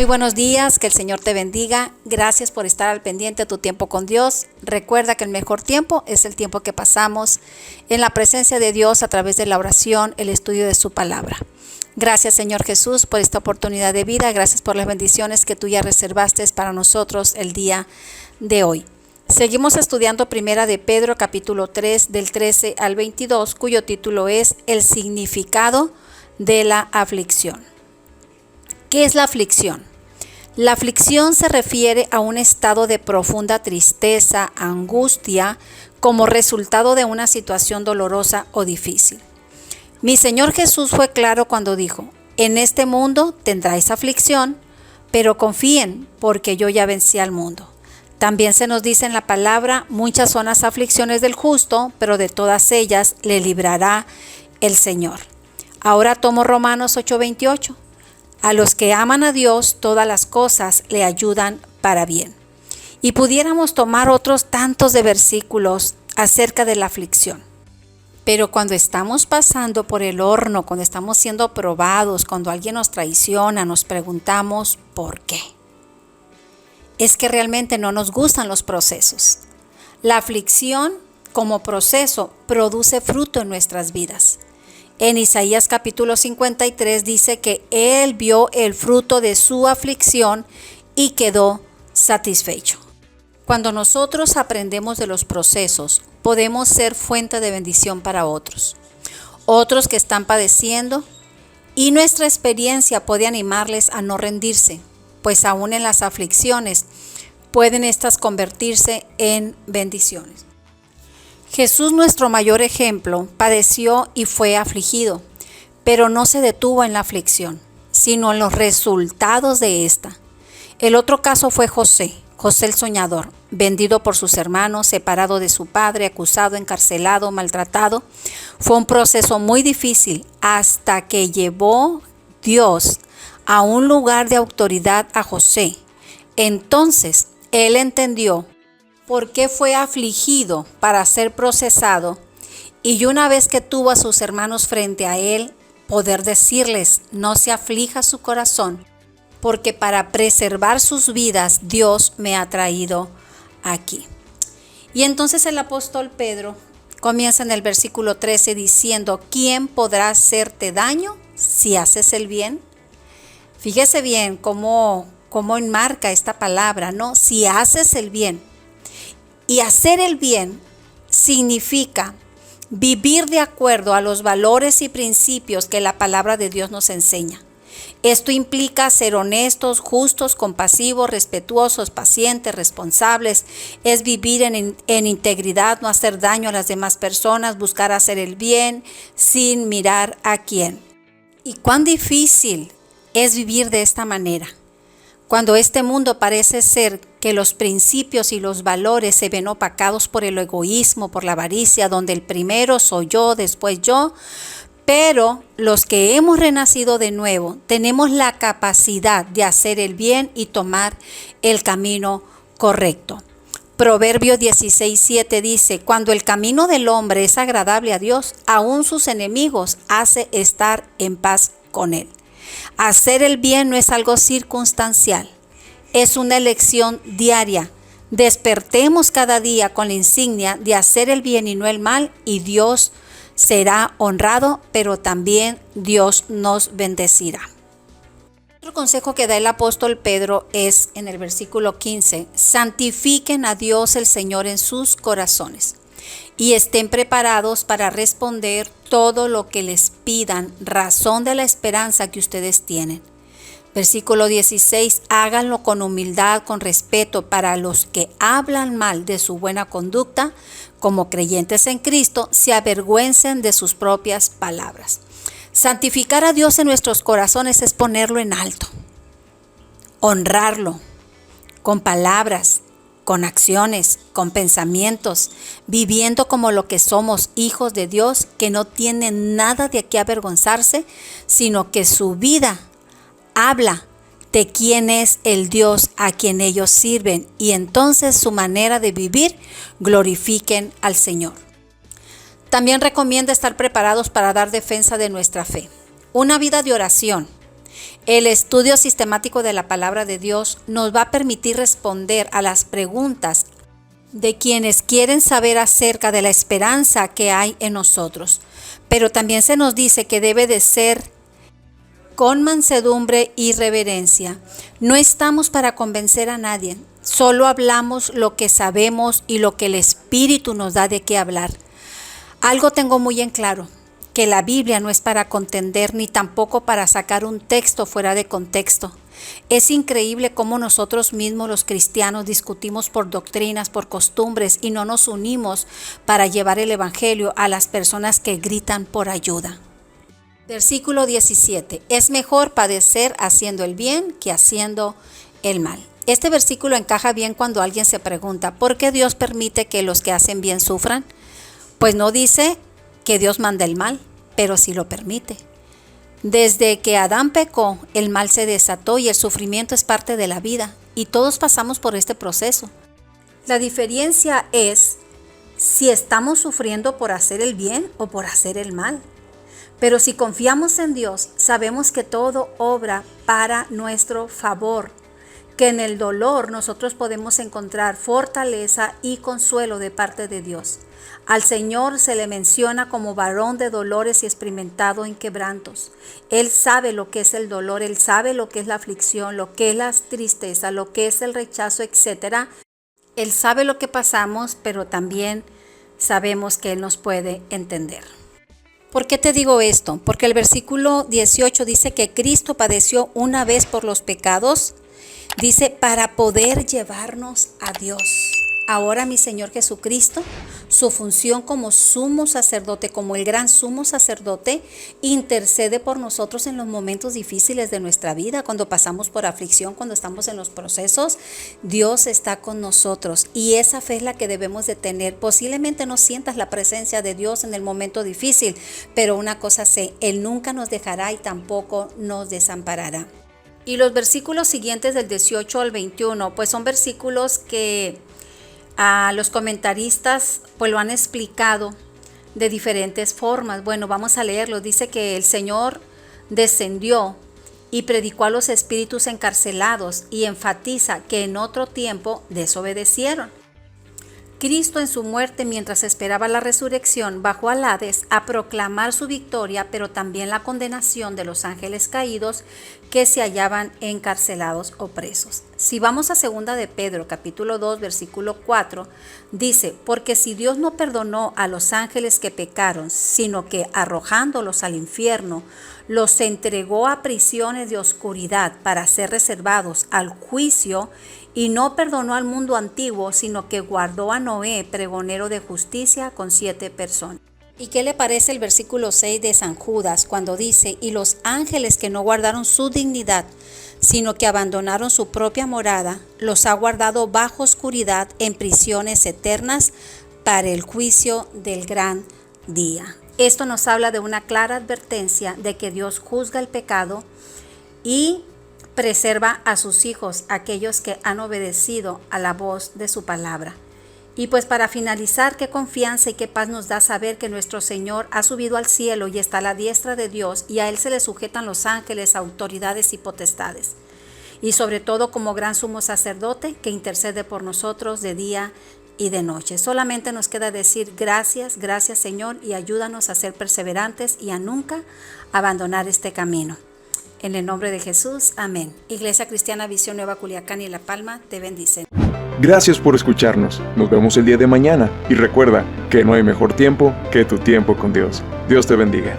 buenos días, que el Señor te bendiga. Gracias por estar al pendiente de tu tiempo con Dios. Recuerda que el mejor tiempo es el tiempo que pasamos en la presencia de Dios a través de la oración, el estudio de su palabra. Gracias, Señor Jesús, por esta oportunidad de vida. Gracias por las bendiciones que tú ya reservaste para nosotros el día de hoy. Seguimos estudiando Primera de Pedro, capítulo 3, del 13 al 22, cuyo título es El significado de la aflicción. ¿Qué es la aflicción? La aflicción se refiere a un estado de profunda tristeza, angustia, como resultado de una situación dolorosa o difícil. Mi Señor Jesús fue claro cuando dijo: en este mundo tendráis aflicción, pero confíen, porque yo ya vencí al mundo. También se nos dice en la palabra: muchas son las aflicciones del justo, pero de todas ellas le librará el Señor. Ahora tomo Romanos 8:28. A los que aman a Dios, todas las cosas le ayudan para bien. Y pudiéramos tomar otros tantos de versículos acerca de la aflicción. Pero cuando estamos pasando por el horno, cuando estamos siendo probados, cuando alguien nos traiciona, nos preguntamos ¿por qué? Es que realmente no nos gustan los procesos. La aflicción como proceso produce fruto en nuestras vidas. En Isaías capítulo 53 dice que Él vio el fruto de su aflicción y quedó satisfecho. Cuando nosotros aprendemos de los procesos, podemos ser fuente de bendición para otros que están padeciendo, y nuestra experiencia puede animarles a no rendirse, pues aún en las aflicciones pueden estas convertirse en bendiciones. Jesús, nuestro mayor ejemplo, padeció y fue afligido, pero no se detuvo en la aflicción, sino en los resultados de esta. El otro caso fue José el soñador, vendido por sus hermanos, separado de su padre, acusado, encarcelado, maltratado. Fue un proceso muy difícil hasta que llevó Dios a un lugar de autoridad a José. Entonces, él entendió por qué fue afligido para ser procesado, y una vez que tuvo a sus hermanos frente a él, poder decirles: no se aflija su corazón, porque para preservar sus vidas Dios me ha traído aquí. Y entonces el apóstol Pedro comienza en el versículo 13 diciendo: ¿quién podrá hacerte daño si haces el bien? Fíjese bien cómo enmarca esta palabra, ¿no? Si haces el bien. Y hacer el bien significa vivir de acuerdo a los valores y principios que la palabra de Dios nos enseña. Esto implica ser honestos, justos, compasivos, respetuosos, pacientes, responsables. Es vivir en integridad, no hacer daño a las demás personas, buscar hacer el bien sin mirar a quién. Y cuán difícil es vivir de esta manera, cuando este mundo parece ser que los principios y los valores se ven opacados por el egoísmo, por la avaricia, donde el primero soy yo, después yo. Pero los que hemos renacido de nuevo tenemos la capacidad de hacer el bien y tomar el camino correcto. Proverbios 16:7 dice: cuando el camino del hombre es agradable a Dios, aún sus enemigos hace estar en paz con él. Hacer el bien no es algo circunstancial, es una elección diaria. Despertemos cada día con la insignia de hacer el bien y no el mal, y Dios será honrado, pero también Dios nos bendecirá. Otro consejo que da el apóstol Pedro es en el versículo 15: santifiquen a Dios el Señor en sus corazones y estén preparados para responder todo lo que les pidan, razón de la esperanza que ustedes tienen. Versículo 16: háganlo con humildad, con respeto, para los que hablan mal de su buena conducta, como creyentes en Cristo, se avergüencen de sus propias palabras. Santificar a Dios en nuestros corazones es ponerlo en alto, honrarlo con palabras, con acciones, con pensamientos, viviendo como lo que somos, hijos de Dios, que no tienen nada de qué avergonzarse, sino que su vida habla de quién es el Dios a quien ellos sirven, y entonces su manera de vivir glorifiquen al Señor. También recomienda estar preparados para dar defensa de nuestra fe. Una vida de oración El estudio sistemático de la palabra de Dios nos va a permitir responder a las preguntas de quienes quieren saber acerca de la esperanza que hay en nosotros. Pero también se nos dice que debe de ser con mansedumbre y reverencia. No estamos para convencer a nadie, solo hablamos lo que sabemos y lo que el Espíritu nos da de qué hablar. Algo tengo muy en claro, que la Biblia no es para contender ni tampoco para sacar un texto fuera de contexto. Es increíble cómo nosotros mismos los cristianos discutimos por doctrinas, por costumbres y no nos unimos para llevar el evangelio a las personas que gritan por ayuda. Versículo 17. Es mejor padecer haciendo el bien que haciendo el mal. Este versículo encaja bien cuando alguien se pregunta, ¿por qué Dios permite que los que hacen bien sufran? Pues no dice que Dios manda el mal, pero sí lo permite. Desde que Adán pecó, el mal se desató y el sufrimiento es parte de la vida, y todos pasamos por este proceso. La diferencia es si estamos sufriendo por hacer el bien o por hacer el mal. Pero si confiamos en Dios, sabemos que todo obra para nuestro favor, que en el dolor nosotros podemos encontrar fortaleza y consuelo de parte de Dios. Al Señor se le menciona como varón de dolores y experimentado en quebrantos. Él sabe lo que es el dolor, Él sabe lo que es la aflicción, lo que es la tristeza, lo que es el rechazo, etc. Él sabe lo que pasamos, pero también sabemos que Él nos puede entender. ¿Por qué te digo esto? Porque el versículo 18 dice que Cristo padeció una vez por los pecados. Dice, para poder llevarnos a Dios. Ahora mi Señor Jesucristo, su función como sumo sacerdote, como el gran sumo sacerdote, intercede por nosotros en los momentos difíciles de nuestra vida, cuando pasamos por aflicción, cuando estamos en los procesos. Dios está con nosotros y esa fe es la que debemos de tener. Posiblemente no sientas la presencia de Dios en el momento difícil, pero una cosa sé, Él nunca nos dejará y tampoco nos desamparará. Y los versículos siguientes del 18 al 21, pues son versículos que a los comentaristas pues lo han explicado de diferentes formas. Bueno, vamos a leerlo. Dice que el Señor descendió y predicó a los espíritus encarcelados y enfatiza que en otro tiempo desobedecieron. Cristo en su muerte, mientras esperaba la resurrección, bajó al Hades a proclamar su victoria, pero también la condenación de los ángeles caídos que se hallaban encarcelados o presos. Si vamos a 2 de Pedro, capítulo 2, versículo 4, dice, porque si Dios no perdonó a los ángeles que pecaron, sino que arrojándolos al infierno, los entregó a prisiones de oscuridad para ser reservados al juicio, y no perdonó al mundo antiguo, sino que guardó a Noé, pregonero de justicia, con 7 personas. ¿Y qué le parece el versículo 6 de San Judas cuando dice, y los ángeles que no guardaron su dignidad, sino que abandonaron su propia morada, los ha guardado bajo oscuridad en prisiones eternas para el juicio del gran día? Esto nos habla de una clara advertencia de que Dios juzga el pecado y preserva a sus hijos, aquellos que han obedecido a la voz de su palabra. Y pues para finalizar, qué confianza y qué paz nos da saber que nuestro Señor ha subido al cielo y está a la diestra de Dios, y a Él se le sujetan los ángeles, autoridades y potestades. Y sobre todo como gran sumo sacerdote que intercede por nosotros de día y de noche. Solamente nos queda decir gracias, gracias Señor, y ayúdanos a ser perseverantes y a nunca abandonar este camino. En el nombre de Jesús, amén. Iglesia Cristiana Visión Nueva Culiacán y La Palma te bendicen. Gracias por escucharnos. Nos vemos el día de mañana. Y recuerda que no hay mejor tiempo que tu tiempo con Dios. Dios te bendiga.